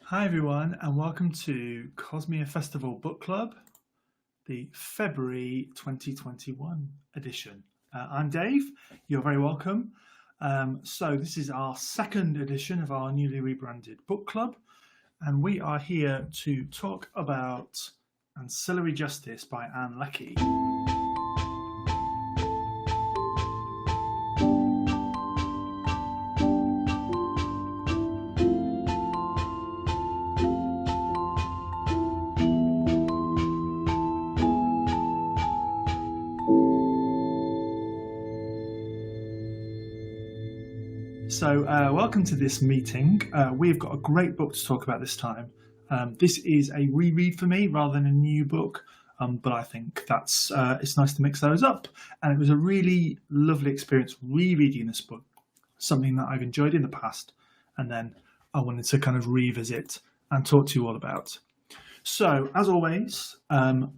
Hi everyone, and welcome to Cosmia Festival Book Club, the February 2021 edition. I'm Dave, you're very welcome. So this is our second edition of our newly rebranded book club, and we are here to talk about Ancillary Justice by Leckie. So welcome to this meeting. We've got a great book to talk about this time. This is a reread for me rather than a new book, but I think that's it's nice to mix those up. And it was a really lovely experience rereading this book, something that I've enjoyed in the past, and then I wanted to kind of revisit and talk to you all about. So as always,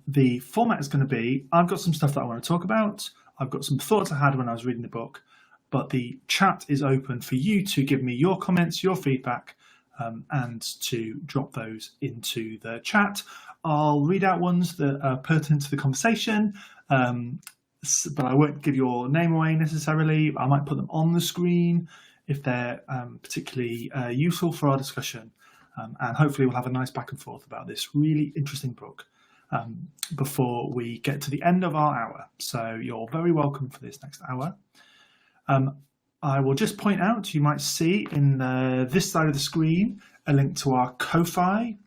the format is going to be, I've got some stuff that I want to talk about. I've got some thoughts I had when I was reading the book. But the chat is open for you to give me your comments, your feedback, and to drop those into the chat. I'll read out ones that are pertinent to the conversation, but I won't give your name away necessarily. I might put them on the screen if they're particularly useful for our discussion. And hopefully we'll have a nice back and forth about this really interesting book before we get to the end of our hour. So you're very welcome for this next hour. I will just point out, you might see in this side of the screen a link to our Ko-Fi.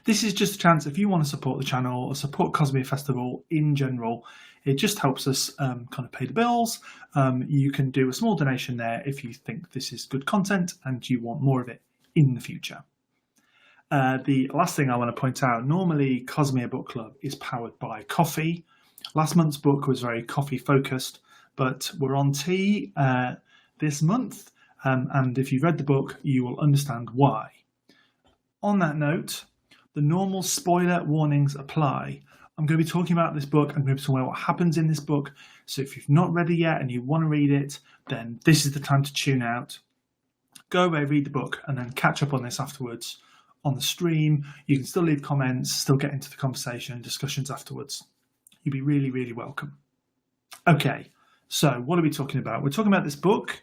This is just a chance if you want to support the channel or support Cosmia Festival in general. It just helps us kind of pay the bills. You can do a small donation there if you think this is good content and you want more of it in the future. The last thing I want to point out, normally Cosmia Book Club is powered by coffee. Last month's book was very coffee focused, but we're on tea this month, and if you've read the book, you will understand why. On that note, the normal spoiler warnings apply. I'm going to be talking about this book. I'm going to be talking about what happens in this book. So if you've not read it yet and you want to read it, then this is the time to tune out. Go away, read the book, and then catch up on this afterwards on the stream. You can still leave comments, still get into the conversation, discussions afterwards. You'd be really, really welcome. Okay. So what are we talking about? We're talking about this book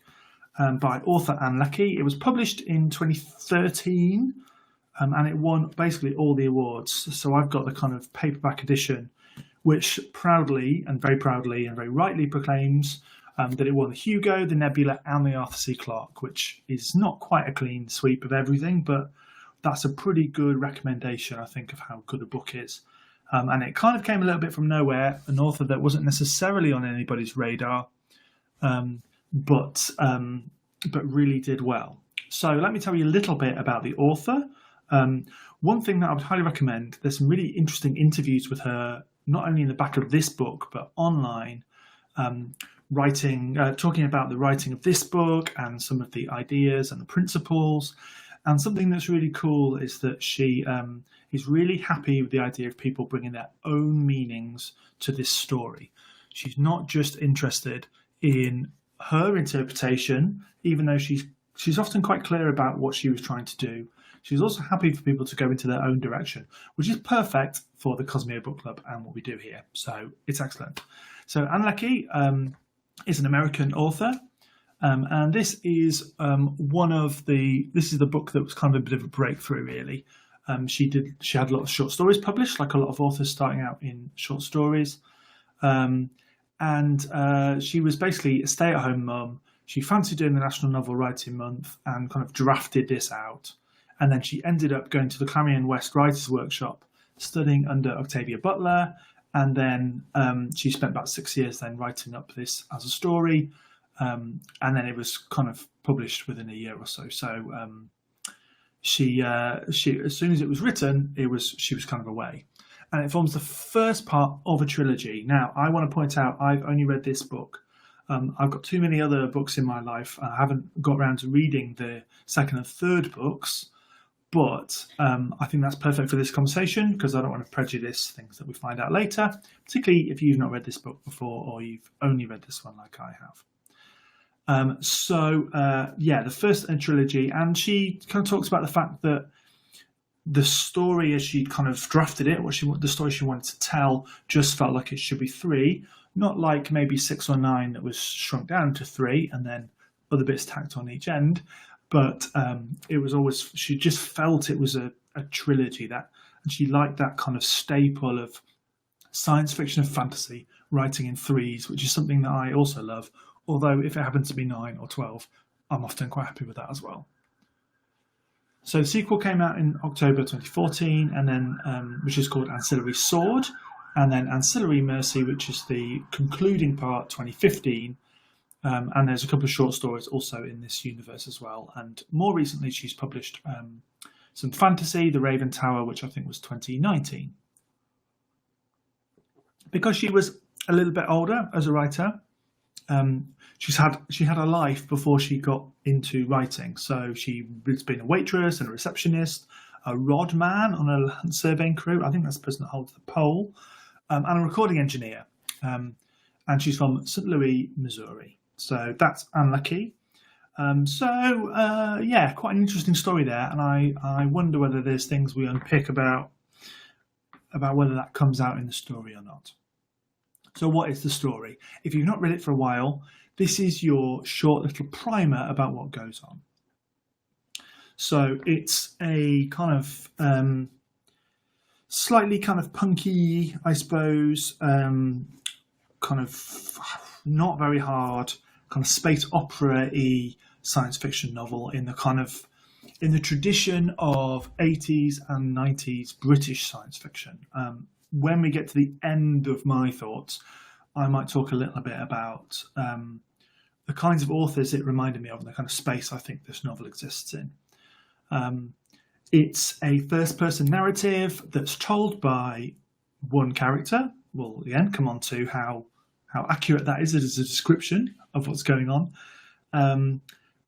by author Leckie. It was published in 2013 and it won basically all the awards. So I've got the kind of paperback edition, which proudly and very rightly proclaims that it won the Hugo, the Nebula and the Arthur C. Clarke, which is not quite a clean sweep of everything, but that's a pretty good recommendation, I think, of how good a book is. And it kind of came a little bit from nowhere, an author that wasn't necessarily on anybody's radar, but really did well. So let me tell you a little bit about the author. One thing that I would highly recommend, there's some really interesting interviews with her, not only in the back of this book, but online, talking about the writing of this book and some of the ideas and the principles. And something that's really cool is that she is really happy with the idea of people bringing their own meanings to this story. She's not just interested in her interpretation, even though she's often quite clear about what she was trying to do. She's also happy for people to go into their own direction, which is perfect for the Cosmia Book Club and what we do here. So it's excellent. So Leckie is an American author. And this is this is the book that was kind of a bit of a breakthrough, really. She had a lot of short stories published, like a lot of authors starting out in short stories. And she was basically a stay-at-home mum. She fancied doing the National Novel Writing Month and kind of drafted this out. And then she ended up going to the Clarion West Writers' Workshop, studying under Octavia Butler. And then she spent about 6 years then writing up this as a story. And then it was kind of published within a year or so. So she as soon as it was written, she was kind of away, and it forms the first part of a trilogy. Now, I want to point out I've only read this book. I've got too many other books in my life. I haven't got around to reading the second and third books, but I think that's perfect for this conversation because I don't want to prejudice things that we find out later, particularly if you've not read this book before or you've only read this one like I have. The first trilogy, and she kind of talks about the fact that the story as she kind of drafted it, the story she wanted to tell, just felt like it should be 3, not like maybe 6 or 9 that was shrunk down to 3 and then other bits tacked on each end. But it was always, she just felt it was a trilogy, and she liked that kind of staple of science fiction and fantasy writing in 3s, which is something that I also love. Although if it happens to be 9 or 12, I'm often quite happy with that as well. So the sequel came out in October 2014, and then which is called Ancillary Sword, and then Ancillary Mercy, which is the concluding part, 2015. And there's a couple of short stories also in this universe as well. And more recently, she's published some fantasy, The Raven Tower, which I think was 2019. Because she was a little bit older as a writer, she had a life before she got into writing. So she's been a waitress and a receptionist, a rod man on a surveying crew. I think that's the person that holds the pole, and a recording engineer. And she's from St. Louis, Missouri. So that's Leckie. Yeah, quite an interesting story there. And I wonder whether there's things we unpick about whether that comes out in the story or not. So what is the story? If you've not read it for a while, this is your short little primer about what goes on. So it's a kind of slightly kind of punky, I suppose, kind of not very hard, kind of space opera-y science fiction novel in the tradition of 80s and 90s British science fiction. When we get to the end of my thoughts, I might talk a little bit about the kinds of authors it reminded me of and the kind of space I think this novel exists in. It's a first-person narrative that's told by one character. We'll again come on to how accurate that is as a description of what's going on.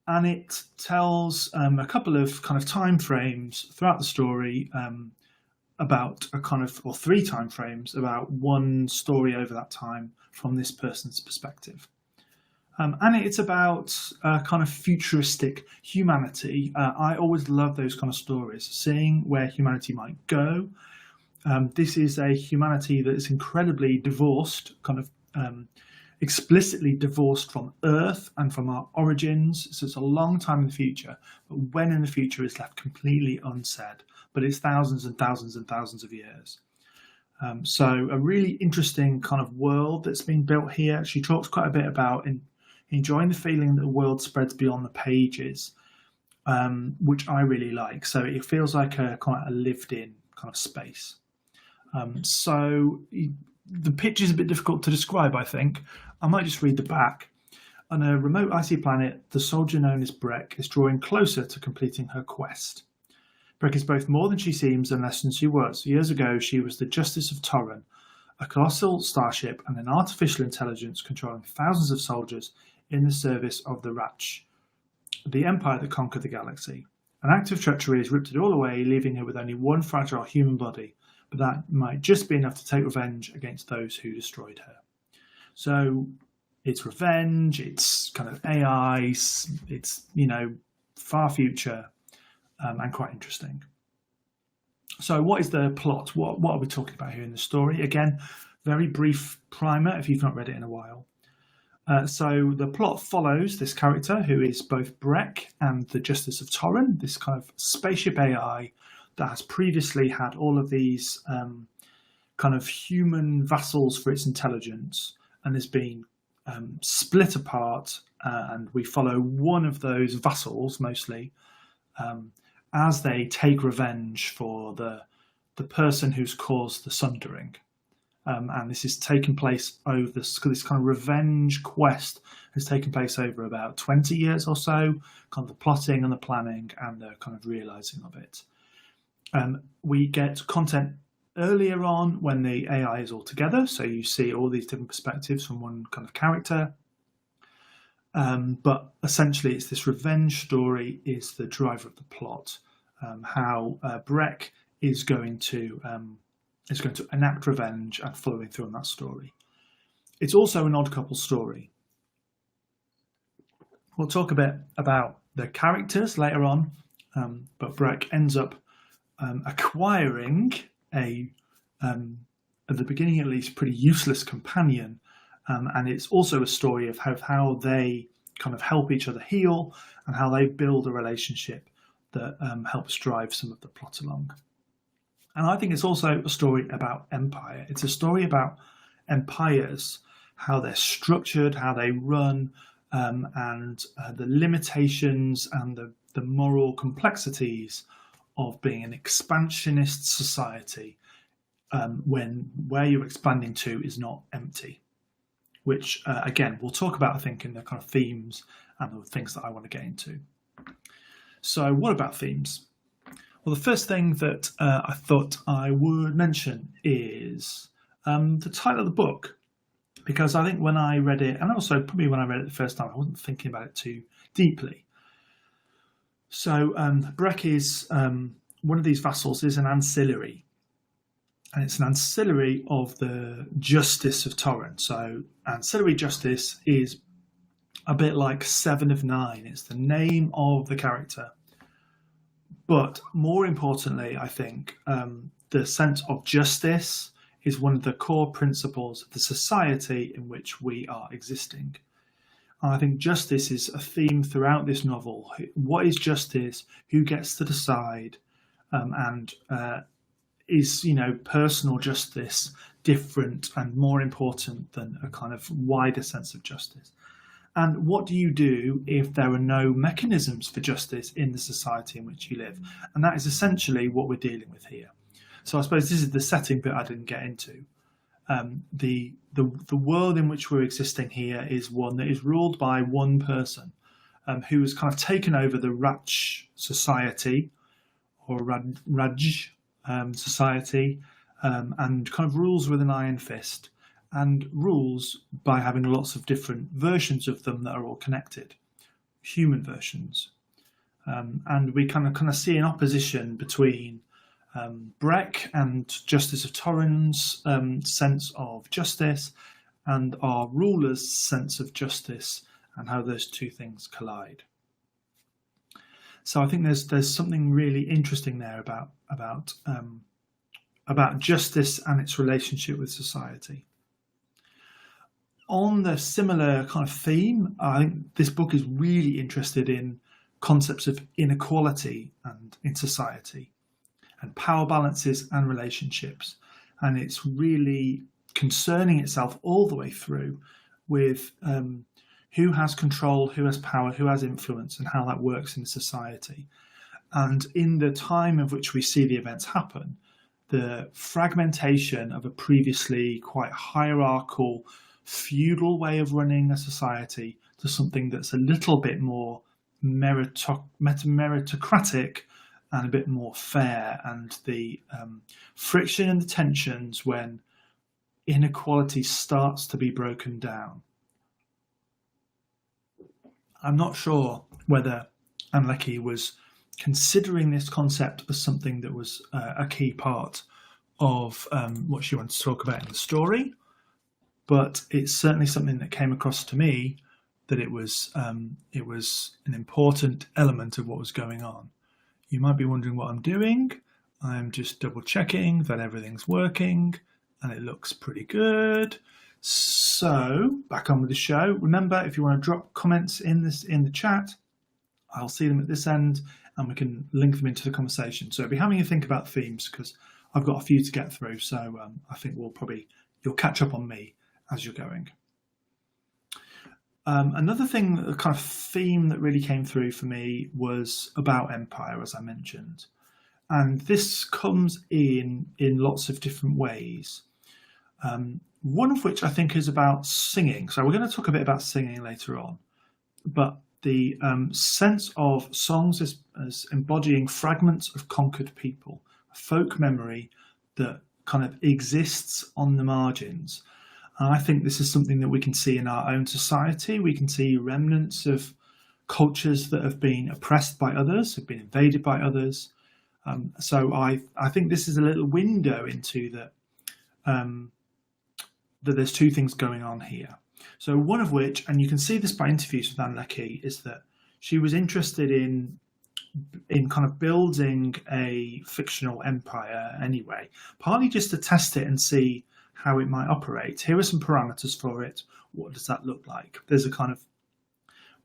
And it tells a couple of kind of time frames throughout the story, about a kind of, or 3 time frames about one story over that time from this person's perspective. And it's about kind of futuristic humanity. I always love those kind of stories, seeing where humanity might go. This is a humanity that is incredibly divorced, kind of explicitly divorced from Earth and from our origins. So it's a long time in the future, but when in the future is left completely unsaid. But it's thousands and thousands and thousands of years. So a really interesting kind of world that's been built here. She talks quite a bit about enjoying the feeling that the world spreads beyond the pages, which I really like. So it feels like a kind of a lived-in kind of space. So the pitch is a bit difficult to describe, I think. I might just read the back. On a remote icy planet, the soldier known as Breck is drawing closer to completing her quest. Breck is both more than she seems and less than she was. Years ago, she was the Justice of Tauren, a colossal starship and an artificial intelligence controlling thousands of soldiers in the service of the Ratch, the empire that conquered the galaxy. An act of treachery has ripped it all away, leaving her with only one fragile human body, but that might just be enough to take revenge against those who destroyed her. So it's revenge, it's kind of AI, it's, far future, and quite interesting. So what is the plot? What are we talking about here in the story? Again, very brief primer if you've not read it in a while. So the plot follows this character who is both Breck and the Justice of Tauren, this kind of spaceship AI that has previously had all of these kind of human vassals for its intelligence and has been split apart, and we follow one of those vassals mostly as they take revenge for the person who's caused the sundering. And this is taking place over this kind of revenge quest has taken place over about 20 years or so, kind of the plotting and the planning and the kind of realizing of it. We get content earlier on when the AI is all together, so you see all these different perspectives from one kind of character. But essentially, it's this revenge story is the driver of the plot. How Breck is going to enact revenge and following through on that story. It's also an odd couple story. We'll talk a bit about the characters later on, but Breck ends up acquiring a, at the beginning at least, pretty useless companion. And it's also a story of how they kind of help each other heal and how they build a relationship that helps drive some of the plot along. And I think it's also a story about empire. It's a story about empires, how they're structured, how they run, and the limitations and the moral complexities of being an expansionist society when where you're expanding to is not empty. Which, again, we'll talk about, I think, in the kind of themes and the things that I want to get into. So what about themes? Well, the first thing that I thought I would mention is the title of the book, because I think when I read it, and also probably when I read it the first time, I wasn't thinking about it too deeply. So Breck is, one of these vassals is an ancillary. And it's an ancillary of the Justice of Tauren. So Ancillary Justice is a bit like 7 of 9. It's the name of the character. But more importantly, I think, the sense of justice is one of the core principles of the society in which we are existing. And I think justice is a theme throughout this novel. What is justice? Who gets to decide? And is, personal justice different and more important than a kind of wider sense of justice? And what do you do if there are no mechanisms for justice in the society in which you live? And that is essentially what we're dealing with here. So I suppose this is the setting bit I didn't get into. The world in which we're existing here is one that is ruled by one person who has kind of taken over the Raj society, or Raj society, and kind of rules with an iron fist, and rules by having lots of different versions of them that are all connected, human versions. And we kind of see an opposition between Breck and Justice of Tauren's sense of justice and our ruler's sense of justice, and how those two things collide. So I think there's something really interesting there about justice and its relationship with society. On the similar kind of theme, I think this book is really interested in concepts of inequality and in society, and power balances and relationships. And it's really concerning itself all the way through with who has control, who has power, who has influence, and how that works in society. And in the time of which we see the events happen, the fragmentation of a previously quite hierarchical, feudal way of running a society to something that's a little bit more meritocratic and a bit more fair, and the friction and the tensions when inequality starts to be broken down. I'm not sure whether Leckie was considering this concept as something that was a key part of what she wanted to talk about in the story, but it's certainly something that came across to me that it was an important element of what was going on. You might be wondering what I'm doing. I'm just double checking that everything's working, and it looks pretty good. So back on with the show. Remember, if you want to drop comments in the chat, I'll see them at this end, and we can link them into the conversation. So be having a think about themes, because I've got a few to get through. So I think you'll catch up on me as you're going. Another thing, a kind of theme that really came through for me was about empire, as I mentioned. And this comes in lots of different ways. One of which I think is about singing. So we're going to talk a bit about singing later on. But the sense of songs as embodying fragments of conquered people, a folk memory that kind of exists on the margins. And I think this is something that we can see in our own society. We can see remnants of cultures that have been oppressed by others, have been invaded by others. So I think this is a little window into that there's two things going on here. So one of which, and you can see this by interviews with Leckie, is that she was interested in in kind of building a fictional empire anyway, partly just to test it and see how it might operate. Here are some parameters for it. What does that look like? There's a kind of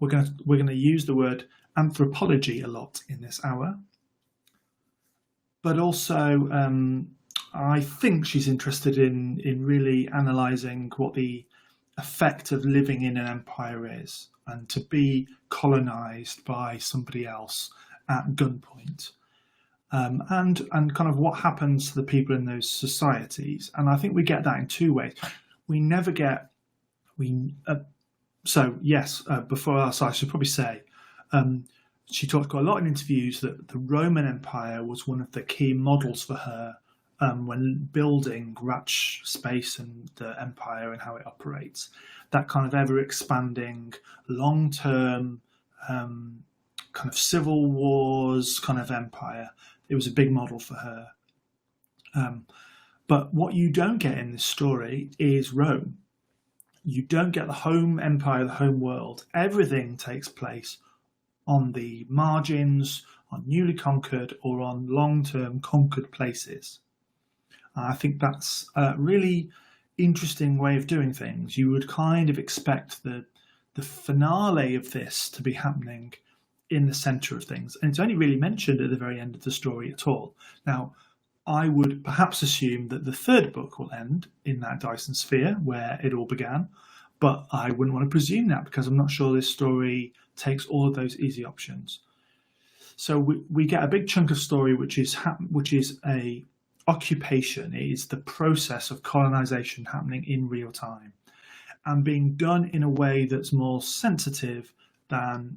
we're going to use the word anthropology a lot in this hour, but also I think she's interested in really analysing what the effect of living in an empire is, and to be colonised by somebody else at gunpoint, and kind of what happens to the people in those societies. And I think we get that in two ways. We never get before I should probably say, she talked quite a lot in interviews that the Roman Empire was one of the key models for her when building Ratch space and the empire and how it operates. That kind of ever-expanding, long-term, kind of civil wars kind of empire. It was a big model for her. But what you don't get in this story is Rome. You don't get the home empire, the home world. Everything takes place on the margins, on newly conquered or on long-term conquered places. I think that's a really interesting way of doing things. You would kind of expect the finale of this to be happening in the centre of things. And it's only really mentioned at the very end of the story at all. Now, I would perhaps assume that the third book will end in that Dyson sphere where it all began, but I wouldn't want to presume that because I'm not sure this story takes all of those easy options. So we get a big chunk of story which is a occupation. It is the process of colonization happening in real time and being done in a way that's more sensitive than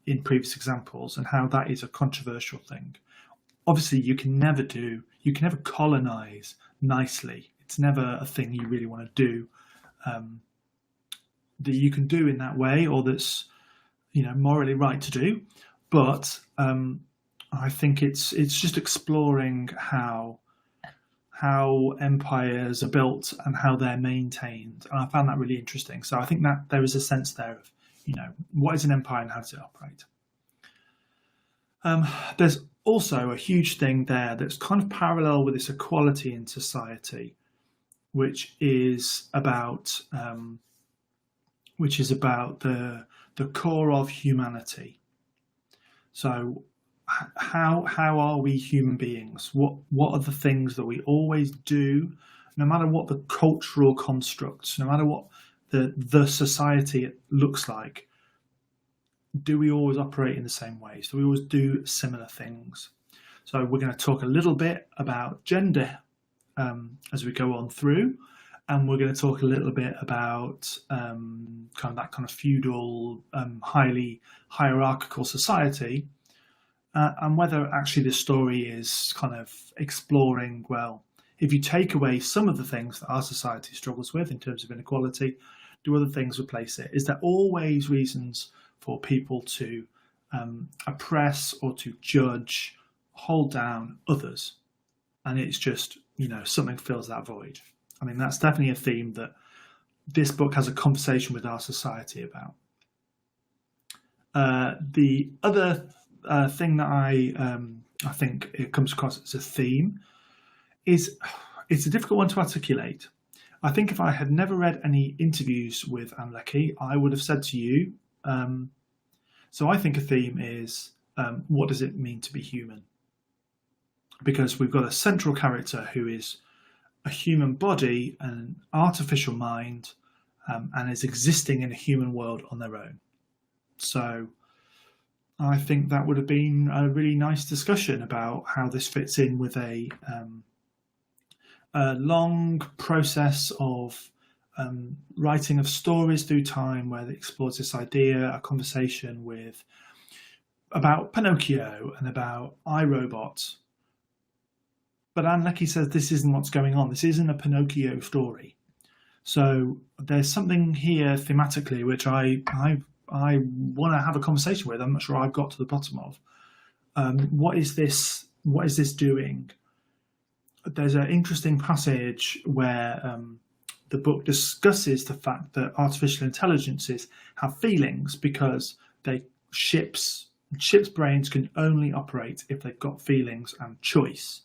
in previous examples, and how that is a controversial thing. Obviously, you can never colonize nicely. It's never a thing you really want to do that you can do in that way, or that's morally right to do. But I think it's just exploring how empires are built and how they're maintained, and I found that really interesting. So I think that there is a sense there of what is an empire and how does it operate. There's also a huge thing there that's kind of parallel with this equality in society, which is about the core of humanity. So how are we human beings? What are the things that we always do, no matter what the cultural constructs, no matter what the society looks like? Do we always operate in the same ways? Do we always do similar things? So we're going to talk a little bit about gender as we go on through, and we're going to talk a little bit about kind of feudal, highly hierarchical society, and whether actually this story is kind of exploring, well, if you take away some of the things that our society struggles with in terms of inequality, do other things replace it? Is there always reasons for people to oppress or to judge, hold down others? And it's just, something fills that void. I mean, that's definitely a theme that this book has a conversation with our society about. The other thing that I think it comes across as a theme is it's a difficult one to articulate. I think if I had never read any interviews with Leckie, I would have said to you, so I think a theme is, what does it mean to be human? Because we've got a central character who is a human body and an artificial mind, and is existing in a human world on their own. So I think that would have been a really nice discussion about how this fits in with a long process of writing of stories through time, where it explores this idea, a conversation about Pinocchio and about iRobot. But Leckie says this isn't what's going on. This isn't a Pinocchio story. So there's something here thematically which I want to have a conversation with. I'm not sure I've got to the bottom of. What is this doing? There's an interesting passage where the book discusses the fact that artificial intelligences have feelings because ships Ships' brains can only operate if they've got feelings and choice.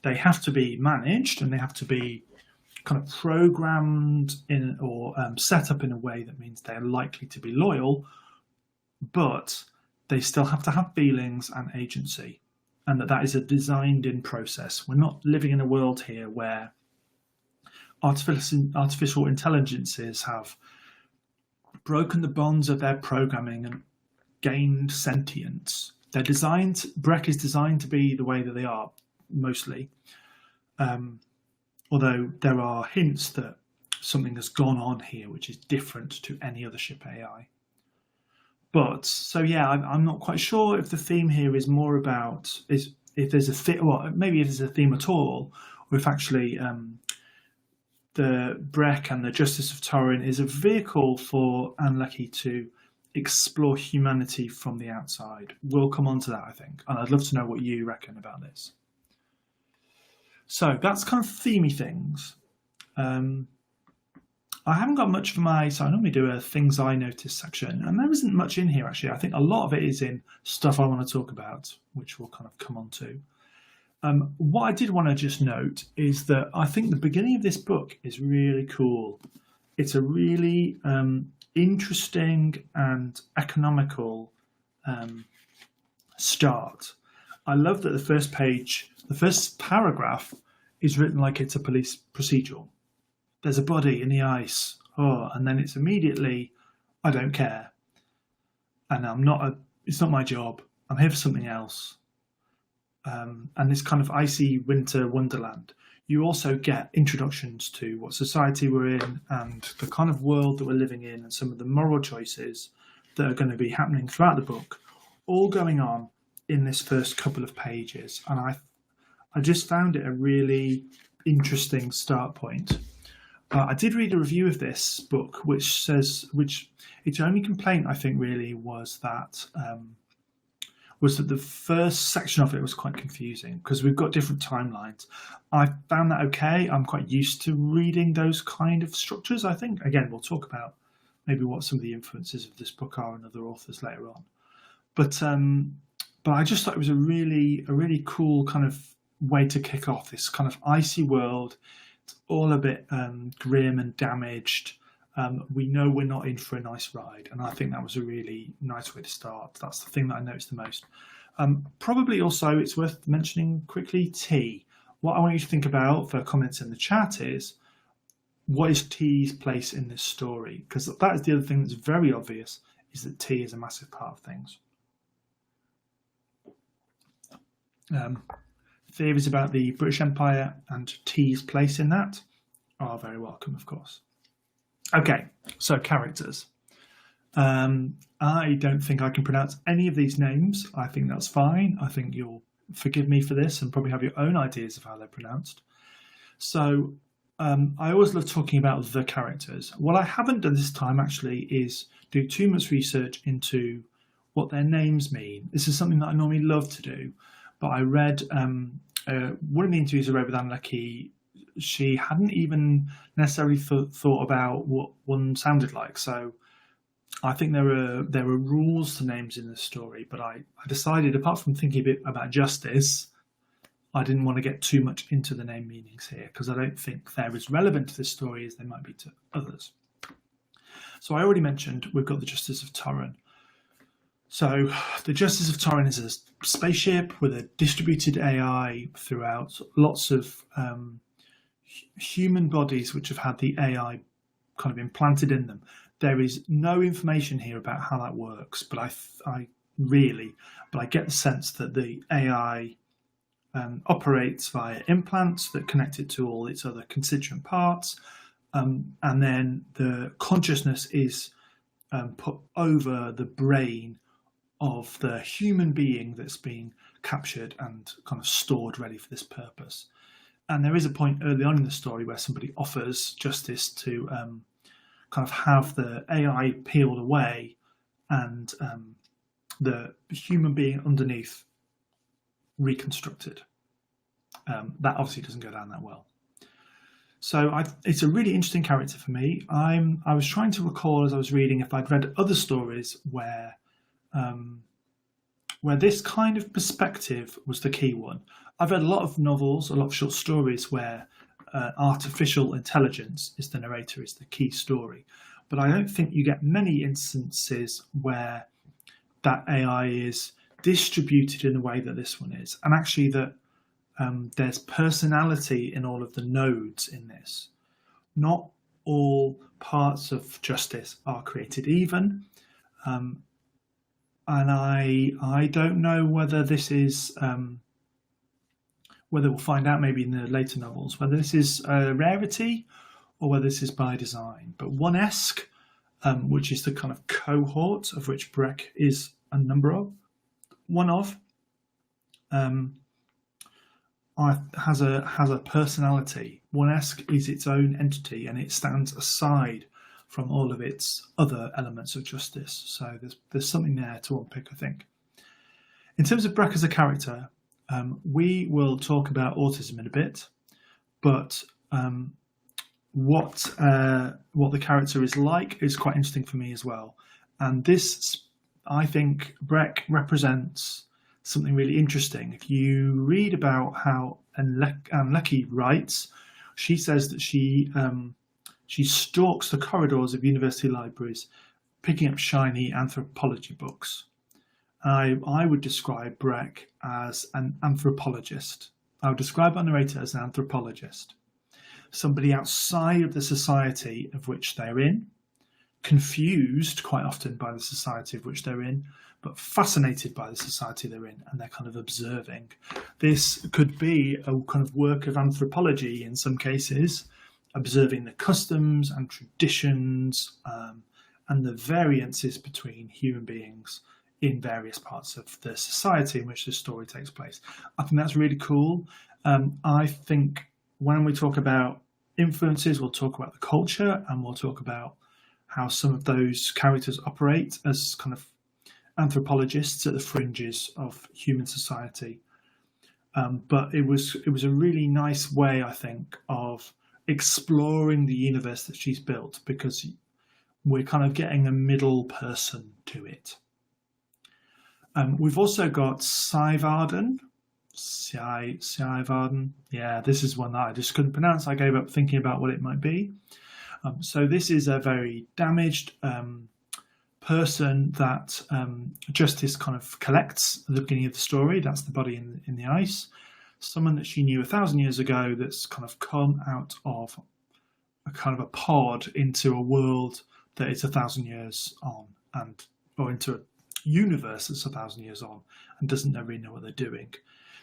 They have to be managed, and they have to be kind of programmed in or set up in a way that means they're likely to be loyal, but they still have to have feelings and agency, and that is a designed-in process. We're not living in a world here where artificial intelligences have broken the bonds of their programming and gained sentience. Breck is designed to be the way that they are, mostly. Although there are hints that something has gone on here which is different to any other ship AI. But, so yeah, I'm not quite sure if the theme here is more about, if there's a theme, well, maybe if there's a theme at all, or if actually the Breck and the Justice of Tauren is a vehicle for Leckie to explore humanity from the outside. We'll come on to that, I think, and I'd love to know what you reckon about this. So that's kind of themey things. I haven't got much for so I normally do a things I noticed section, and there isn't much in here actually. I think a lot of it is in stuff I want to talk about, which we'll kind of come on to. What I did want to just note is that I think the beginning of this book is really cool. It's a really interesting and economical start. I love that the first paragraph is written like it's a police procedural. There's a body in the ice, and then it's immediately, I don't care, and it's not my job. I'm here for something else. And this kind of icy winter wonderland. You also get introductions to what society we're in and the kind of world that we're living in, and some of the moral choices that are going to be happening throughout the book, all going on in this first couple of pages. And I just found it a really interesting start point. I did read a review of this book, which its only complaint, I think, really was that the first section of it was quite confusing because we've got different timelines. I found that okay. I'm quite used to reading those kind of structures, I think. Again, we'll talk about maybe what some of the influences of this book are in other authors later on. But I just thought it was a really cool kind of way to kick off this kind of icy world. It's all a bit grim and damaged. We know we're not in for a nice ride, and I think that was a really nice way to start. That's the thing that I noticed the most. Probably also it's worth mentioning quickly tea. What I want you to think about for comments in the chat is, what is tea's place in this story? Because that is the other thing that's very obvious, is that tea is a massive part of things. Theories about the British Empire and tea's place in that are very welcome, of course. Okay, so characters. I don't think I can pronounce any of these names. I think that's fine. I think you'll forgive me for this and probably have your own ideas of how they're pronounced. So I always love talking about the characters. What I haven't done this time actually is do too much research into what their names mean. This is something that I normally love to do, but I read one of the interviews I read with Leckie. She hadn't even necessarily thought about what one sounded like. So I think there are rules to names in this story, but I decided, apart from thinking a bit about Justice, I didn't want to get too much into the name meanings here because I don't think they're as relevant to this story as they might be to others. So I already mentioned we've got the Justice of Tauren. So the Justice of Tauren is a spaceship with a distributed AI throughout, lots of human bodies which have had the AI kind of implanted in them. There is no information here about how that works, but I get the sense that the AI operates via implants that connect it to all its other constituent parts, and then the consciousness is put over the brain of the human being that's being captured and kind of stored ready for this purpose. And there is a point early on in the story where somebody offers Justice to kind of have the AI peeled away and the human being underneath reconstructed. That obviously doesn't go down that well. So it's a really interesting character for me. I was trying to recall as I was reading if I'd read other stories where where this kind of perspective was the key one. I've read a lot of novels, a lot of short stories where artificial intelligence is the narrator, is the key story. But I don't think you get many instances where that AI is distributed in the way that this one is. And actually that there's personality in all of the nodes in this. Not all parts of justice are created even. And I don't know whether this is... whether we'll find out maybe in the later novels, whether this is a rarity or whether this is by design. But One-esque, which is the kind of cohort of which Breck is a number of, has a personality. One-esque is its own entity and it stands aside from all of its other elements of justice. So there's something there to unpick, I think. In terms of Breck as a character, we will talk about autism in a bit, but what the character is like is quite interesting for me as well. And this, I think, Breck represents something really interesting. If you read about how Leckie writes, she says that she stalks the corridors of university libraries, picking up shiny anthropology books. I would describe Breck as an anthropologist. I would describe our narrator as an anthropologist. Somebody outside of the society of which they're in, confused quite often by the society of which they're in, but fascinated by the society they're in, and they're kind of observing. This could be a kind of work of anthropology in some cases, observing the customs and traditions and the variances between human beings in various parts of the society in which the story takes place. I think that's really cool. I think when we talk about influences, we'll talk about the culture and we'll talk about how some of those characters operate as kind of anthropologists at the fringes of human society. But it was a really nice way, I think, of exploring the universe that she's built, because we're kind of getting a middle person to it. We've also got Saivardan. Saivardan. Yeah, this is one that I just couldn't pronounce. I gave up thinking about what it might be. So this is a very damaged person that Justice kind of collects at the beginning of the story. That's the body in the ice. Someone that she knew 1,000 years ago that's kind of come out of a kind of a pod into a world that is 1,000 years on, or into a universe that's 1,000 years on and doesn't really know what they're doing.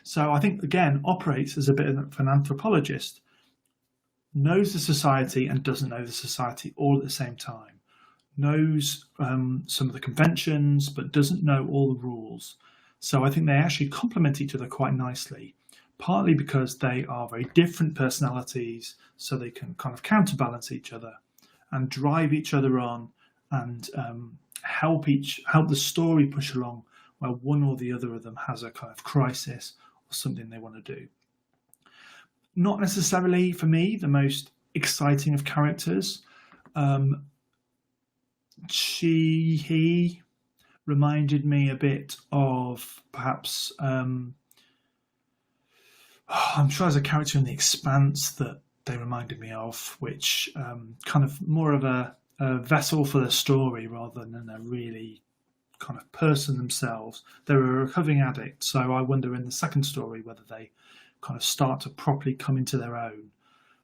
So I think, again, operates as a bit of an anthropologist, knows the society and doesn't know the society all at the same time, knows some of the conventions but doesn't know all the rules. So I think they actually complement each other quite nicely, partly because they are very different personalities, so they can kind of counterbalance each other and drive each other on and help the story push along where one or the other of them has a kind of crisis or something they want to do. Not necessarily, for me, the most exciting of characters. He reminded me a bit of perhaps I'm sure there's a character in The Expanse that they reminded me of, which kind of more of a vessel for the story rather than a really kind of person themselves. They're a recovering addict, so I wonder in the second story whether they kind of start to properly come into their own.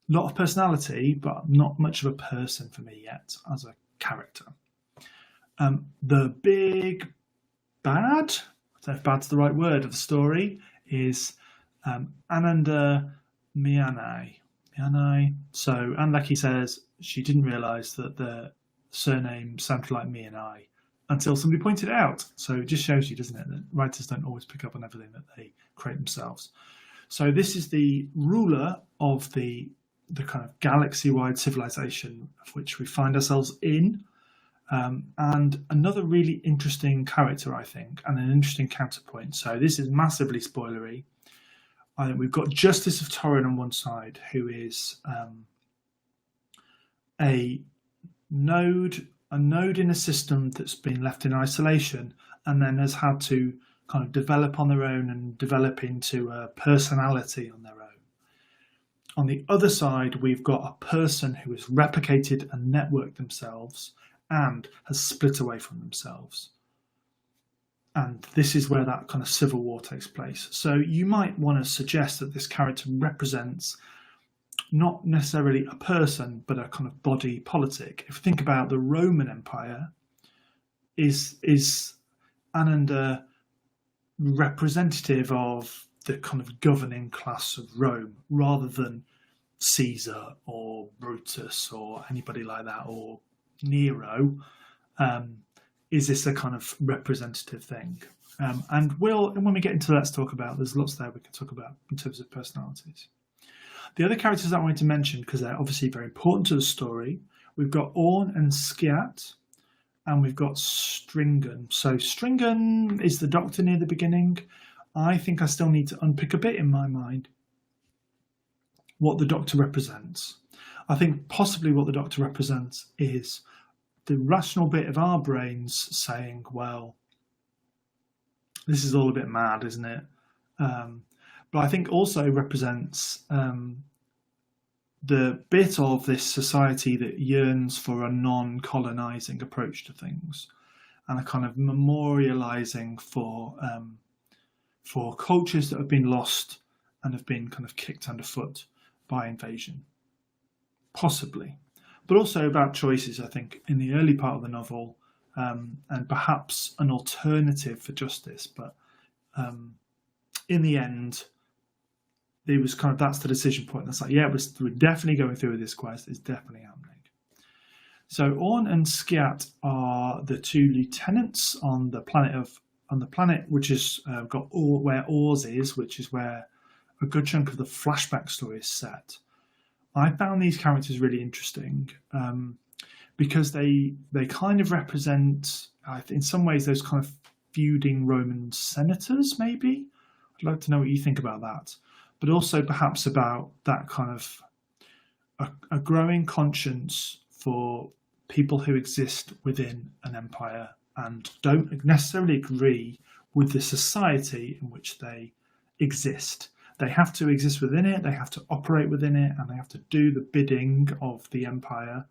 A lot of personality, but not much of a person for me yet as a character. The big bad, I don't know if bad's the right word, of the story is Ananda Mianai. So Anne Leckie says she didn't realise that the surname sounded like me and I until somebody pointed it out. So it just shows you, doesn't it, that writers don't always pick up on everything that they create themselves. So this is the ruler of the kind of galaxy-wide civilization of which we find ourselves in. And another really interesting character, I think, and an interesting counterpoint. So this is massively spoilery. I think we've got Justice of Tauren on one side, who is a node in a system that's been left in isolation and then has had to kind of develop on their own and develop into a personality on their own. On the other side, we've got a person who has replicated and networked themselves and has split away from themselves. And this is where that kind of civil war takes place. So you might want to suggest that this character represents not necessarily a person, but a kind of body politic. If you think about the Roman Empire, is Anander representative of the kind of governing class of Rome, rather than Caesar or Brutus or anybody like that, or Nero? Is this a kind of representative thing? And when we get into that to talk about, there's lots there we can talk about in terms of personalities. The other characters I wanted to mention, because they're obviously very important to the story, we've got Orn and Skiat, and we've got Stringen. So Stringen is the doctor near the beginning. I think I still need to unpick a bit in my mind what the doctor represents. I think possibly what the doctor represents is the rational bit of our brains saying, well, this is all a bit mad, isn't it? But I think also represents the bit of this society that yearns for a non-colonizing approach to things, and a kind of memorializing for cultures that have been lost and have been kind of kicked underfoot by invasion, possibly. But also about choices, I think, in the early part of the novel, and perhaps an alternative for justice. But in the end, it was kind of, that's the decision point. That's like, yeah, we're definitely going through with this quest. It's definitely happening. So Orn and Skiat are the two lieutenants on the planet which is got where Oars is, which is where a good chunk of the flashback story is set. I found these characters really interesting because they kind of represent, in some ways, those kind of feuding Roman senators, maybe. I'd like to know what you think about that. But also perhaps about that kind of a growing conscience for people who exist within an empire and don't necessarily agree with the society in which they exist. They have to exist within it, they have to operate within it, and they have to do the bidding of the empire.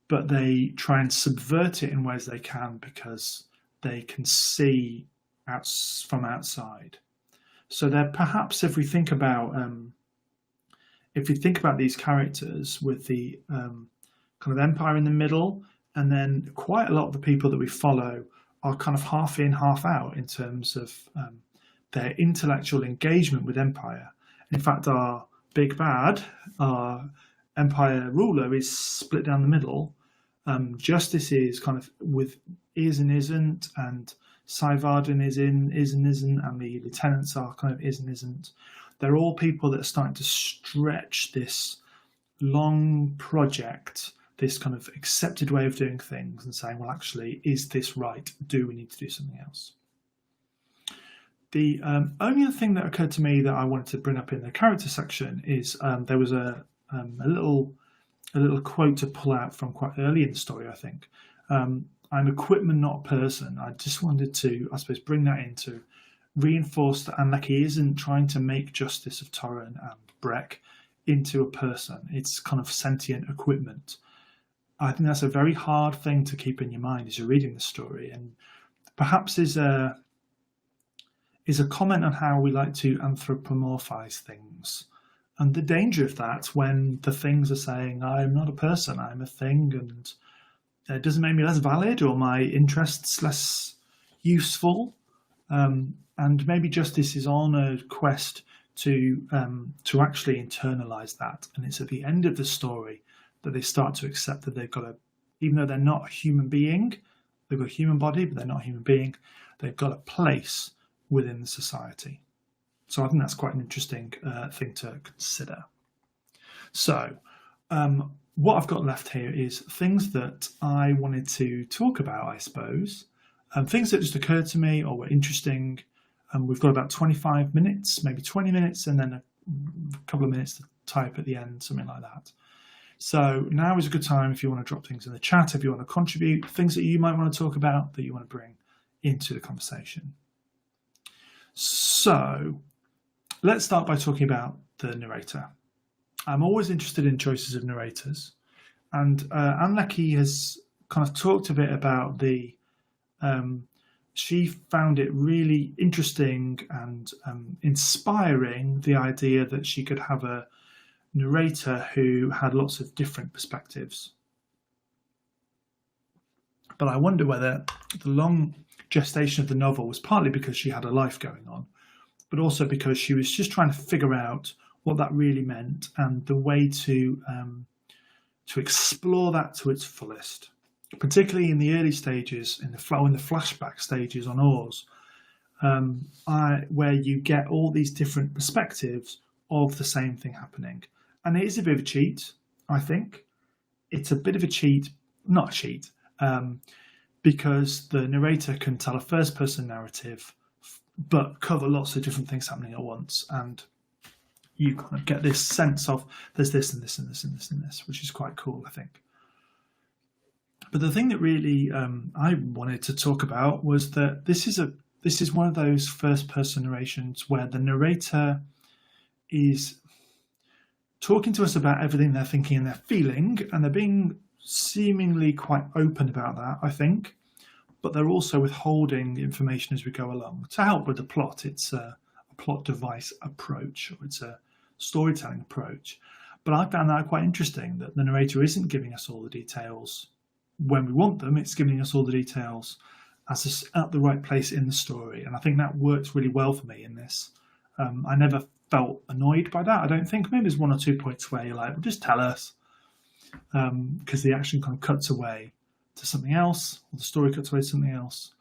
But they try and subvert it in ways they can because they can see from outside. So they're perhaps, if we think about these characters with the kind of empire in the middle, and then quite a lot of the people that we follow are kind of half in, half out in terms of their intellectual engagement with empire. In fact, our big bad, our empire ruler, is split down the middle. Justice is kind of with is and isn't, and Saivardan is and isn't, and the lieutenants are kind of is and isn't. They're all people that are starting to stretch this long project, this kind of accepted way of doing things, and saying, well, actually, is this right? Do we need to do something else? The only other thing that occurred to me that I wanted to bring up in the character section is there was a little quote to pull out from quite early in the story, I think. I'm equipment, not a person. I just wanted to, I suppose, bring that in to reinforce that Leckie isn't trying to make Justice of Tauren and Breck into a person. It's kind of sentient equipment. I think that's a very hard thing to keep in your mind as you're reading the story, and perhaps is a comment on how we like to anthropomorphize things, and the danger of that when the things are saying, I'm not a person, I'm a thing, and it doesn't make me less valid or my interests less useful. And maybe Justice is on a quest to actually internalize that, and it's at the end of the story that they start to accept that they've got even though they're not a human being, they've got a human body, but they're not a human being, they've got a place within the society. So I think that's quite an interesting thing to consider. So what I've got left here is things that I wanted to talk about, I suppose, things that just occurred to me or were interesting. We've got about 25 minutes, maybe 20 minutes, and then a couple of minutes to type at the end, something like that. So now is a good time if you want to drop things in the chat, if you want to contribute, things that you might want to talk about that you want to bring into the conversation. So let's start by talking about the narrator. I'm always interested in choices of narrators, and Leckie has kind of talked a bit about the. She found it really interesting and inspiring, the idea that she could have a narrator who had lots of different perspectives. But I wonder whether the long gestation of the novel was partly because she had a life going on, but also because she was just trying to figure out what that really meant and the way to explore that to its fullest, particularly in the early stages, in the flashback stages on Oars, where you get all these different perspectives of the same thing happening. And it is a bit of a cheat, I think. It's a bit of a cheat, not a cheat, because the narrator can tell a first-person narrative, but cover lots of different things happening at once. And you kind of get this sense of there's this and this and this and this and this, which is quite cool, I think. But the thing that really I wanted to talk about was that this is one of those first-person narrations where the narrator is talking to us about everything they're thinking and they're feeling, and they're being seemingly quite open about that, I think. But they're also withholding information as we go along to help with the plot. It's a plot device approach, or it's a storytelling approach. But I found that quite interesting, that the narrator isn't giving us all the details when we want them. It's giving us all the details at the right place in the story, and I think that works really well for me in this. I never felt annoyed by that, I don't think. Maybe there's one or 2 points where you're like, well, just tell us, because the action kind of cuts away to something else, or the story cuts away to something else.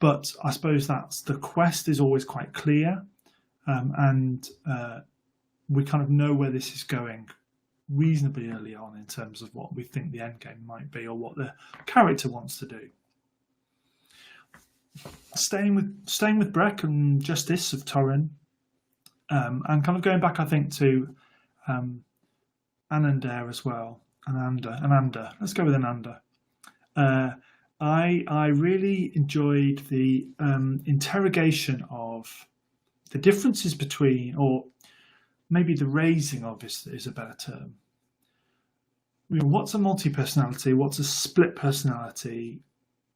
But I suppose that's the quest is always quite clear, and we kind of know where this is going reasonably early on in terms of what we think the end game might be, or what the character wants to do. Staying with Breck and Justice of Tauren, and kind of going back, I think, to Ananda as well. Ananda. Let's go with Ananda. I really enjoyed the interrogation of the differences between, or maybe the raising of is a better term. What's a multi-personality? What's a split personality?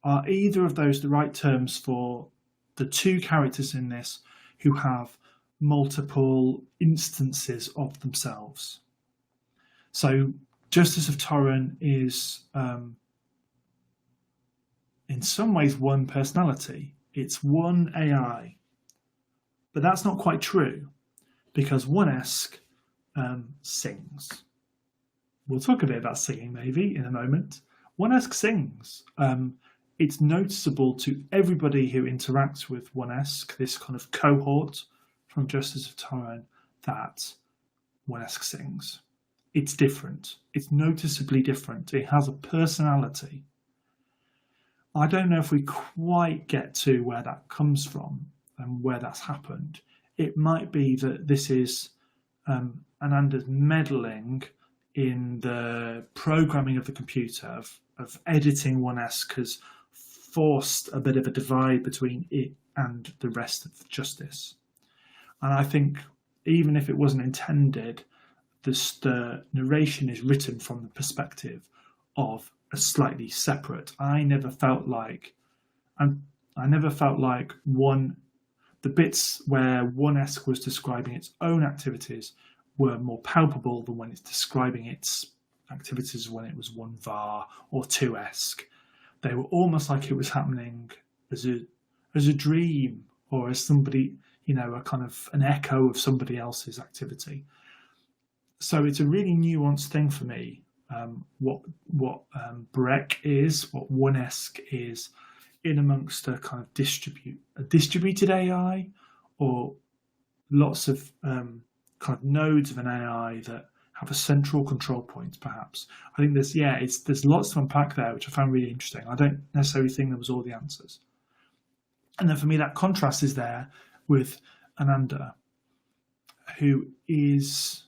Are either of those the right terms for the two characters in this who have multiple instances of themselves? So Justice of Tauren is in some ways one personality. It's one AI. But that's not quite true, because One-esque sings. We'll talk a bit about singing maybe in a moment. One-esque sings. It's noticeable to everybody who interacts with One-esque, this kind of cohort from Justice of Tauren, that One-esque sings. It's different. It's noticeably different. It has a personality. I don't know if we quite get to where that comes from and where that's happened. It might be that this is Ananda's meddling in the programming of the computer, of editing One-esque, has forced a bit of a divide between it and the rest of Justice. And I think even if it wasn't intended, the narration is written from the perspective of a slightly separate. I never felt like the bits where One-esque was describing its own activities were more palpable than when it's describing its activities when it was one var or two-esque. They were almost like it was happening as a dream, or as somebody, a kind of an echo of somebody else's activity. So it's a really nuanced thing for me. What Breck is, what One-esque is, in amongst a kind of distributed AI, or lots of kind of nodes of an AI that have a central control point, perhaps. I think there's lots to unpack there, which I found really interesting. I don't necessarily think there was all the answers. And then for me, that contrast is there with Ananda, who is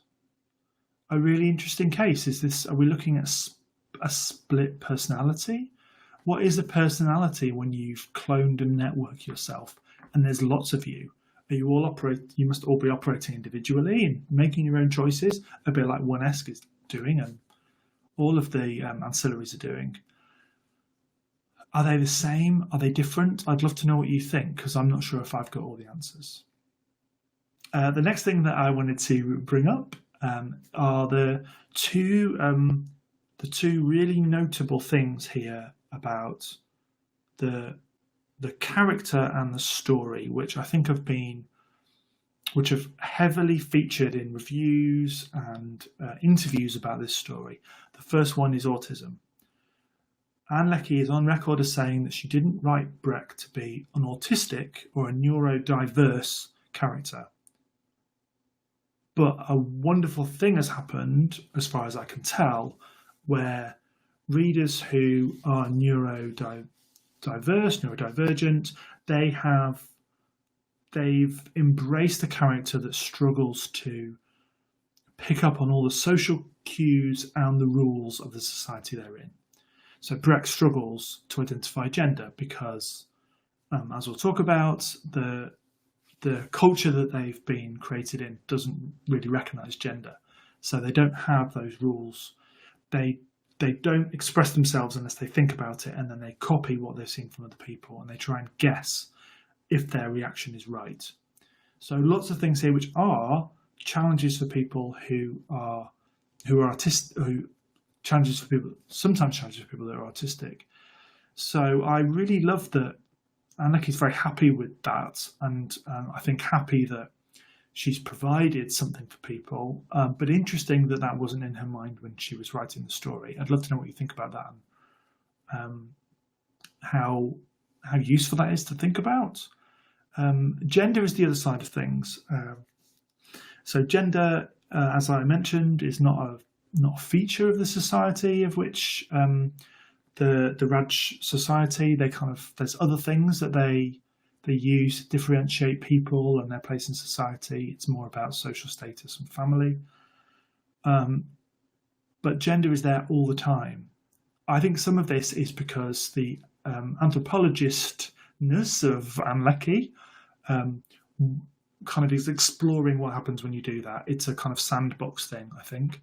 a really interesting case. Are we looking at a split personality? What is a personality when you've cloned and networked yourself and there's lots of you? You must all be operating individually and making your own choices, a bit like 1ESC is doing, and all of the ancillaries are doing. Are they the same? Are they different? I'd love to know what you think, because I'm not sure if I've got all the answers. The next thing that I wanted to bring up are the two really notable things here about the character and the story, which I think have heavily featured in reviews and interviews about this story. The first one is autism. Ann Leckie is on record as saying that she didn't write Breck to be an autistic or a neurodiverse character. But a wonderful thing has happened, as far as I can tell, where readers who are neurodiverse, neurodivergent, they've embraced a character that struggles to pick up on all the social cues and the rules of the society they're in. So Breck struggles to identify gender because, as we'll talk about, the culture that they've been created in doesn't really recognise gender. So they don't have those rules. They don't express themselves unless they think about it, and then they copy what they've seen from other people, and they try and guess if their reaction is right. So lots of things here which are challenges for people who are autistic, sometimes challenges for people that are autistic. So I really love that Ann Leckie's very happy with that, and I think happy that she's provided something for people, but interesting that that wasn't in her mind when she was writing the story. I'd love to know what you think about that, and how useful that is to think about. Gender is the other side of things. So gender, as I mentioned, is not a feature of the society of which the Raj society. There's other things that they use to differentiate people and their place in society. It's more about social status and family. But gender is there all the time. I think some of this is because the anthropologistness of Ann Leckie kind of is exploring what happens when you do that. It's a kind of sandbox thing, I think.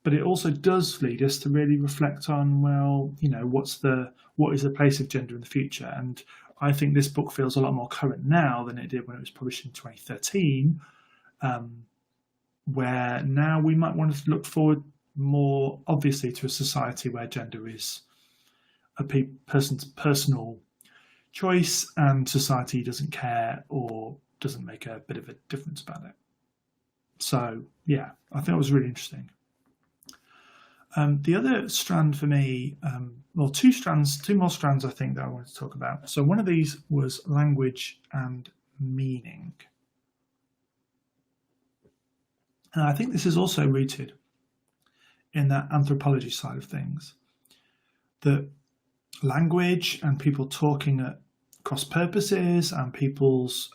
But it also does lead us to really reflect on, well, what is the place of gender in the future? And I think this book feels a lot more current now than it did when it was published in 2013, where now we might want to look forward more obviously to a society where gender is a person's personal choice and society doesn't care or doesn't make a bit of a difference about it. So yeah, I think it was really interesting. The other strand for me, two more strands I think that I wanted to talk about. So one of these was language and meaning. And I think this is also rooted in that anthropology side of things. That language and people talking at cross purposes and people's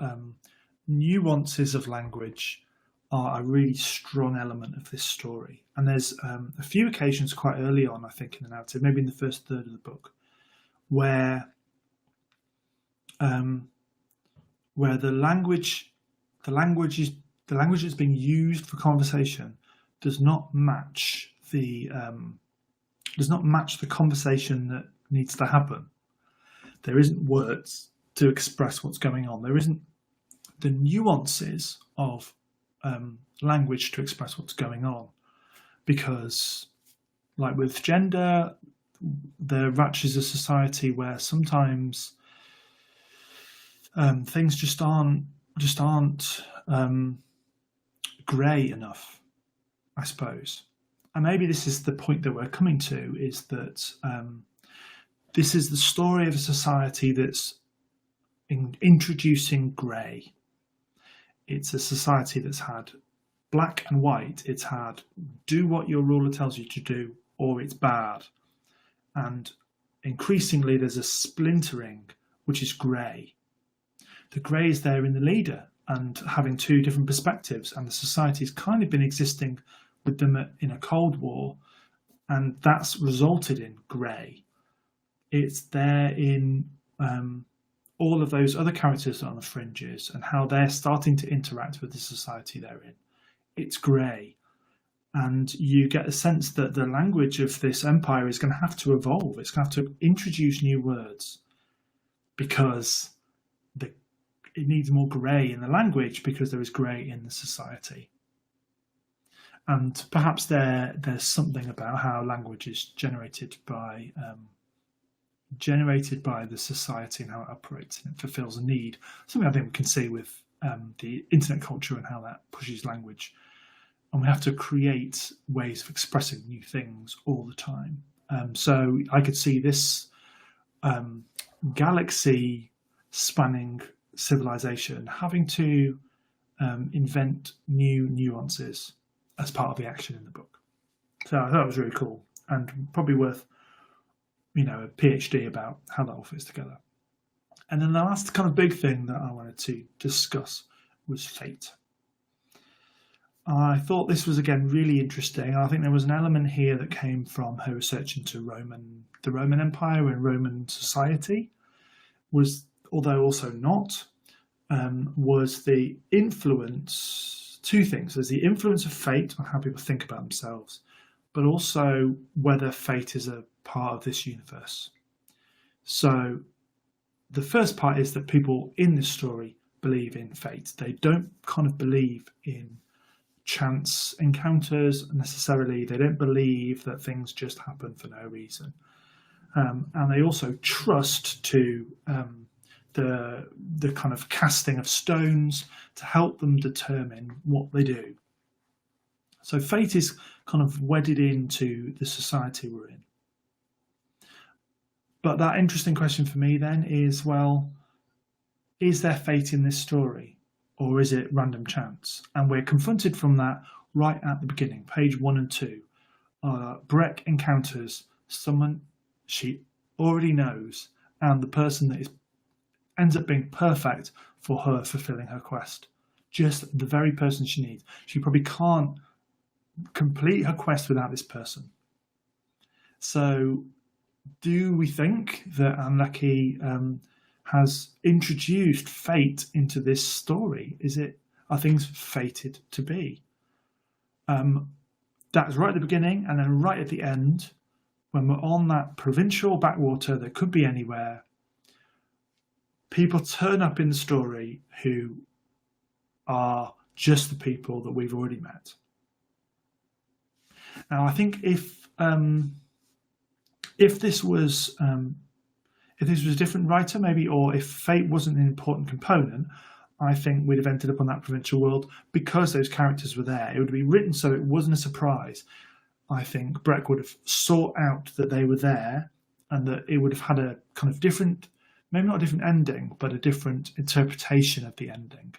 nuances of language are a really strong element of this story. And there's a few occasions quite early on, I think, in the narrative, maybe in the first third of the book, where the language that's being used for conversation does not match the conversation that needs to happen. There isn't words to express what's going on. There isn't the nuances of language to express what's going on, because, like with gender, the Ratch is a society where sometimes things just aren't grey enough, I suppose. And maybe this is the point that we're coming to, is that this is the story of a society that's introducing grey. It's a society that's had black and white. It's had do what your ruler tells you to do or it's bad. And increasingly there's a splintering, which is grey. The grey is there in the leader and having two different perspectives, and the society's kind of been existing with them in a Cold War, and that's resulted in grey. It's there in all of those other characters on the fringes and how they're starting to interact with the society they're in. It's grey. And you get a sense that the language of this empire is going to have to evolve. It's going to have to introduce new words because it needs more grey in the language because there is grey in the society. And perhaps there's something about how language is generated by the society and how it operates, and it fulfills a need. Something I think we can see with the internet culture and how that pushes language. And we have to create ways of expressing new things all the time. So I could see this galaxy-spanning civilization having to invent new nuances as part of the action in the book. So I thought it was really cool and probably worth, a PhD about how that all fits together. And then the last kind of big thing that I wanted to discuss was fate. I thought this was, again, really interesting. I think there was an element here that came from her research into the Roman Empire and Roman society, although also not, was the influence, two things. There's the influence of fate on how people think about themselves, but also whether fate is a part of this universe. So the first part is that people in this story believe in fate. They don't kind of believe in chance encounters necessarily. They don't believe that things just happen for no reason. And they also trust to the kind of casting of stones to help them determine what they do. So fate is kind of wedded into the society we're in. But that interesting question for me then is, well, is there fate in this story? Or is it random chance? And we're confronted from that right at the beginning, page 1 and 2. Breck encounters someone she already knows, and the person that ends up being perfect for her fulfilling her quest. Just the very person she needs. She probably can't complete her quest without this person. So do we think that Leckie has introduced fate into this story? Are things fated to be? That's right at the beginning, and then right at the end, when we're on that provincial backwater that could be anywhere, people turn up in the story who are just the people that we've already met. Now, I think if this was a different writer, maybe, or if fate wasn't an important component, I think we'd have ended up on that provincial world because those characters were there. It would be written so it wasn't a surprise. I think Breck would have sought out that they were there, and that it would have had a kind of different, maybe not a different ending, but a different interpretation of the ending.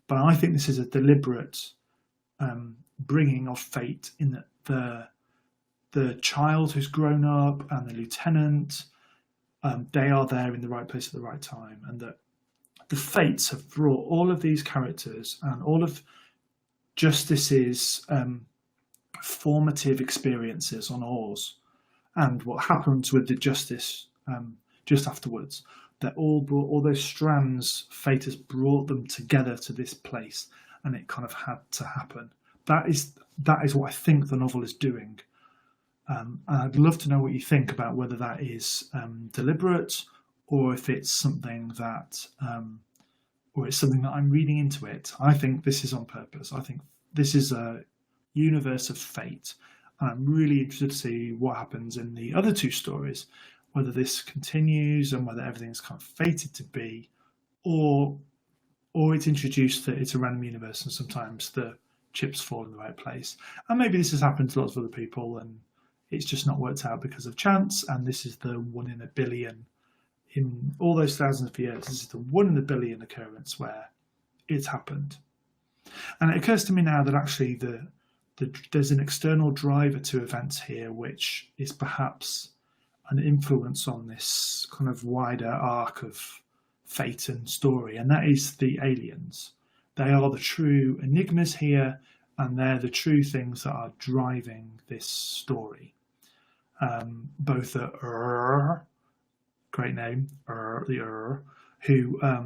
But I think this is a deliberate bringing of fate in that the child who's grown up and the lieutenant, they are there in the right place at the right time, and that the fates have brought all of these characters and all of Justice's formative experiences on Oars and what happens with the Justice just afterwards. That all those strands, fate has brought them together to this place, and it kind of had to happen. That is what I think the novel is doing. And I'd love to know what you think about whether that is deliberate, or if it's something that, I'm reading into it. I think this is on purpose. I think this is a universe of fate, and I'm really interested to see what happens in the other two stories, whether this continues and whether everything's kind of fated to be, or it's introduced that it's a random universe and sometimes the chips fall in the right place. And maybe this has happened to lots of other people and it's just not worked out because of chance, and this is the 1 in a billion in all those thousands of years. This is the 1 in a billion occurrence where it's happened. And it occurs to me now that actually there's an external driver to events here, which is perhaps an influence on this kind of wider arc of fate and story, and that is the aliens. They are the true enigmas here, and they're the true things that are driving this story. Both the great name, the who are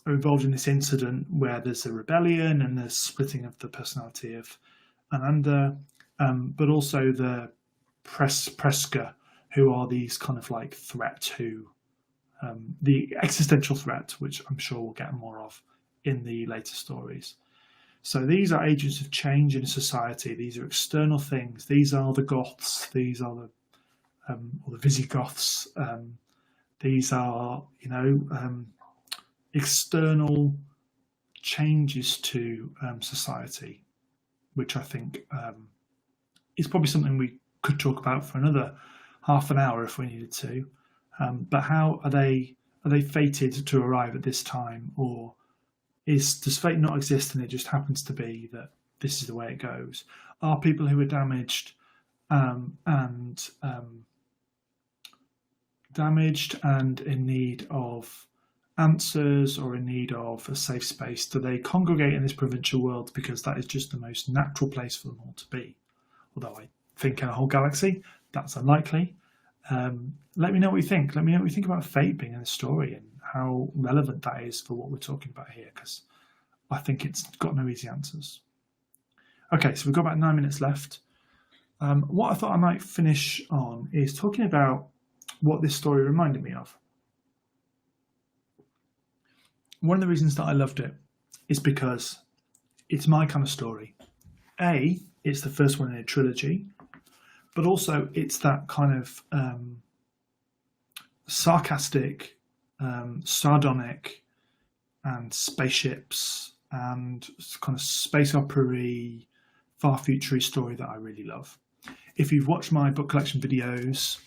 involved in this incident where there's a rebellion and there's splitting of the personality of Ananda, but also the Preska, who are these kind of like threat who the existential threat, which I'm sure we'll get more of in the later stories. So these are agents of change in society. These are external things. These are the Goths. These are the or the Visigoths. These are, external changes to society, which I think is probably something we could talk about for another half an hour if we needed to. But how are they fated to arrive at this time, or does fate not exist and it just happens to be that this is the way it goes? Are people who are damaged and in need of answers or in need of a safe space, do they congregate in this provincial world because that is just the most natural place for them all to be? Although I think in a whole galaxy, that's unlikely. Let me know what you think. Let me know what you think about fate being in the story and how relevant that is for what we're talking about here, because I think it's got no easy answers. Okay, so we've got about 9 minutes left. What I thought I might finish on is talking about what this story reminded me of. One of the reasons that I loved it is because it's my kind of story. It's the first one in a trilogy, but also it's that kind of sarcastic, sardonic, and spaceships and kind of space opera-y, far future story that I really love. If you've watched my book collection videos,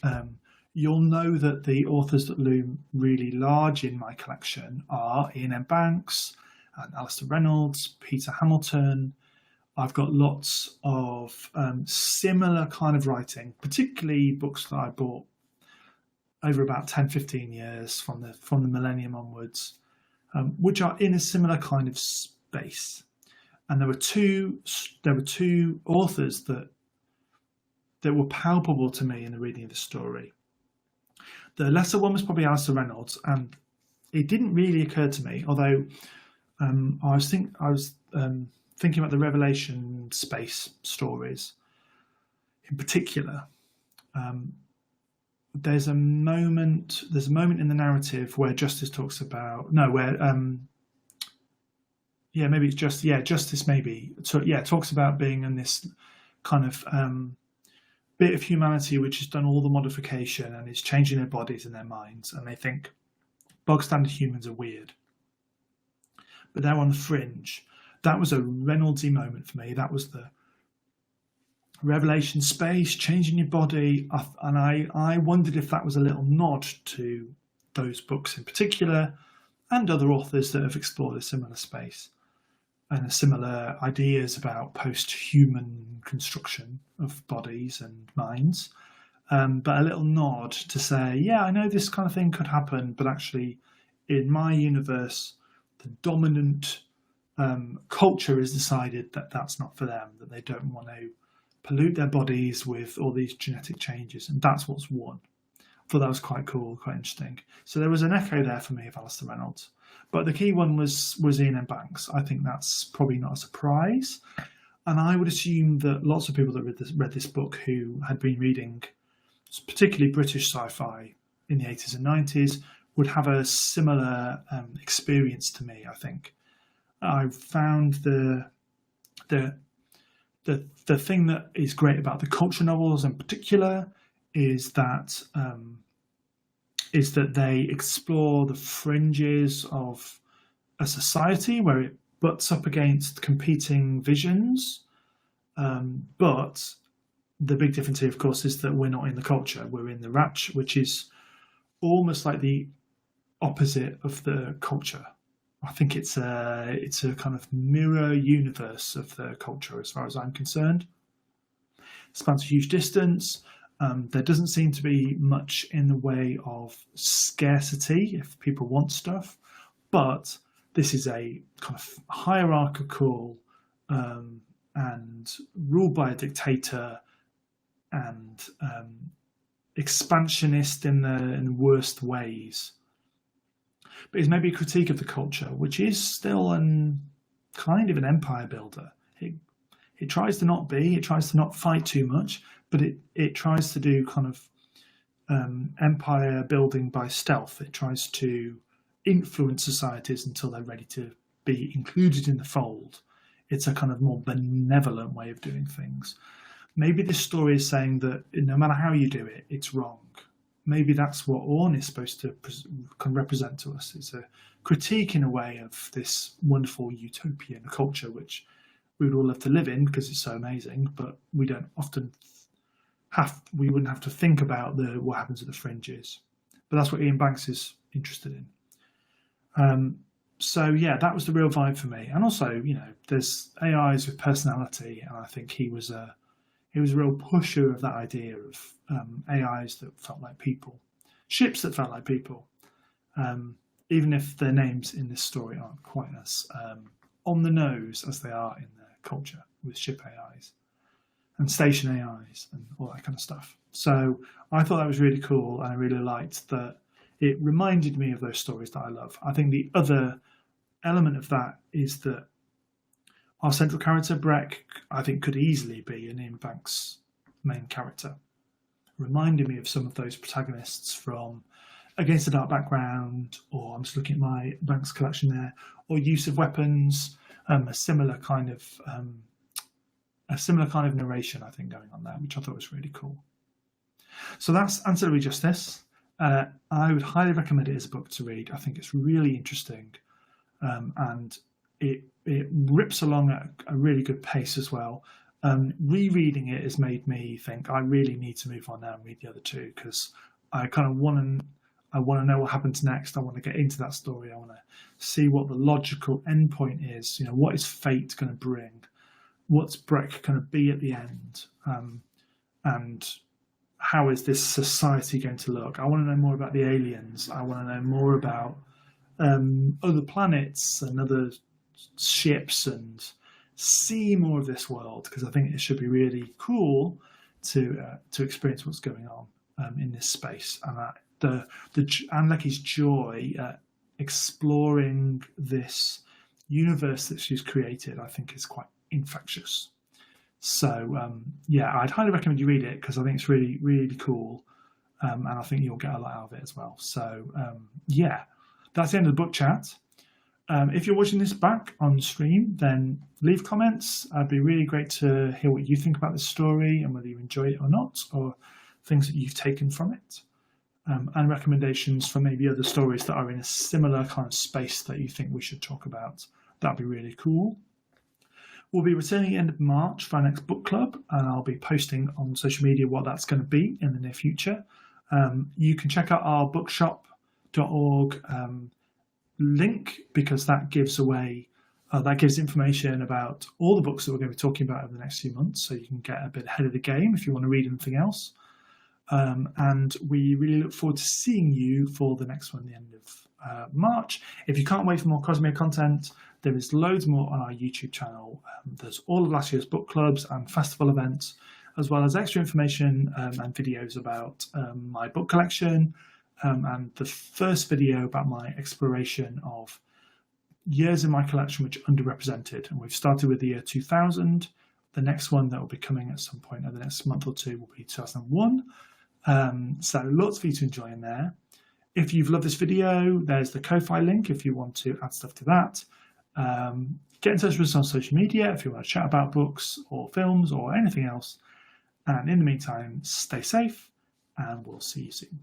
you'll know that the authors that loom really large in my collection are Ian M. Banks and Alistair Reynolds, Peter Hamilton. I've got lots of similar kind of writing, particularly books that I bought over about 10-15 years from the millennium onwards, which are in a similar kind of space. And there were two authors that were palpable to me in the reading of the story. The lesser one was probably Alistair Reynolds, and it didn't really occur to me, although I was thinking about the Revelation space stories in particular. There's a moment in the narrative where Justice talks about Justice maybe talks about being in this kind of bit of humanity which has done all the modification and is changing their bodies and their minds, and they think bog standard humans are weird, but they're on the fringe. That was a Reynoldsy moment for me. That was the Revelation space, changing your body, and I wondered if that was a little nod to those books in particular, and other authors that have explored a similar space and similar ideas about post-human construction of bodies and minds, but a little nod to say, yeah, I know this kind of thing could happen, but actually in my universe, the dominant culture has decided that that's not for them, that they don't want to pollute their bodies with all these genetic changes, and that's what's won. I thought that was quite cool, quite interesting. So there was an echo there for me of Alistair Reynolds. But the key one was Ian M. Banks. I think that's probably not a surprise. And I would assume that lots of people that read this book who had been reading particularly British sci-fi in the 80s and 90s would have a similar experience to me, I think. I found the thing that is great about the culture novels in particular is that they explore the fringes of a society where it butts up against competing visions. But the big difference here, of course, is that we're not in the culture. We're in the Ratch, which is almost like the opposite of the culture. I think it's a kind of mirror universe of the culture as far as I'm concerned. It spans a huge distance. There doesn't seem to be much in the way of scarcity if people want stuff, but this is a kind of hierarchical and ruled by a dictator and expansionist in the worst ways. but it's maybe a critique of the culture, which is still kind of an empire builder. It tries to not be, it tries to not fight too much, but it tries to do kind of empire building by stealth. It tries to influence societies until they're ready to be included in the fold. It's a kind of more benevolent way of doing things. Maybe this story is saying that no matter how you do it, it's wrong. Maybe that's what Orn is supposed to represent to us. It's a critique in a way of this wonderful utopian culture, which we would all love to live in because it's so amazing, but we don't often we wouldn't have to think about what happens at the fringes. But that's what Ian Banks is interested in. So yeah, that was the real vibe for me. And also, there's AIs with personality, and I think he was a real pusher of that idea of AIs that felt like people, ships that felt like people, even if their names in this story aren't quite as on the nose as they are in their culture with ship AIs and station AIs and all that kind of stuff. So I thought that was really cool, and I really liked that it reminded me of those stories that I love. I think the other element of that is that our central character, Breck, I think could easily be an Ian Banks main character. Reminded me of some of those protagonists from Against the Dark Background, or I'm just looking at my Banks collection there, or Use of Weapons, a similar kind of narration, I think, going on there, which I thought was really cool. So that's Ancillary Justice. I would highly recommend it as a book to read. I think it's really interesting, and it rips along at a really good pace as well. Rereading it has made me think I really need to move on now and read the other two, because I kind of want to know what happens next. I want to get into that story. I want to see what the logical endpoint is. What is fate going to bring? What's Breck going to be at the end? And how is this society going to look? I want to know more about the aliens. I want to know more about other planets and other ships, and see more of this world, because I think it should be really cool to experience what's going on in this space, and and Leckie's joy at exploring this universe that she's created, I think, is quite infectious. So yeah, I'd highly recommend you read it, because I think it's really, really cool, and I think you'll get a lot out of it as well. So yeah, that's the end of the book chat. If you're watching this back on stream, then leave comments. It'd be really great to hear what you think about this story and whether you enjoy it or not, or things that you've taken from it, and recommendations for maybe other stories that are in a similar kind of space that you think we should talk about. That'd be really cool. We'll be returning at the end of March for our next book club, and I'll be posting on social media what that's going to be in the near future. You can check out our bookshop.org link, because that gives information about all the books that we're going to be talking about over the next few months, so you can get a bit ahead of the game if you want to read anything else. And we really look forward to seeing you for the next one at the end of March. If you can't wait for more Cosmia content, there is loads more on our YouTube channel. There's all of last year's book clubs and festival events, as well as extra information and videos about my book collection, and the first video about my exploration of years in my collection which are underrepresented. And we've started with the year 2000. The next one that will be coming at some point over the next month or two will be 2001. So lots for you to enjoy in there. If you've loved this video, there's the Ko-Fi link if you want to add stuff to that. Get in touch with us on social media if you want to chat about books or films or anything else. And in the meantime, stay safe, and we'll see you soon.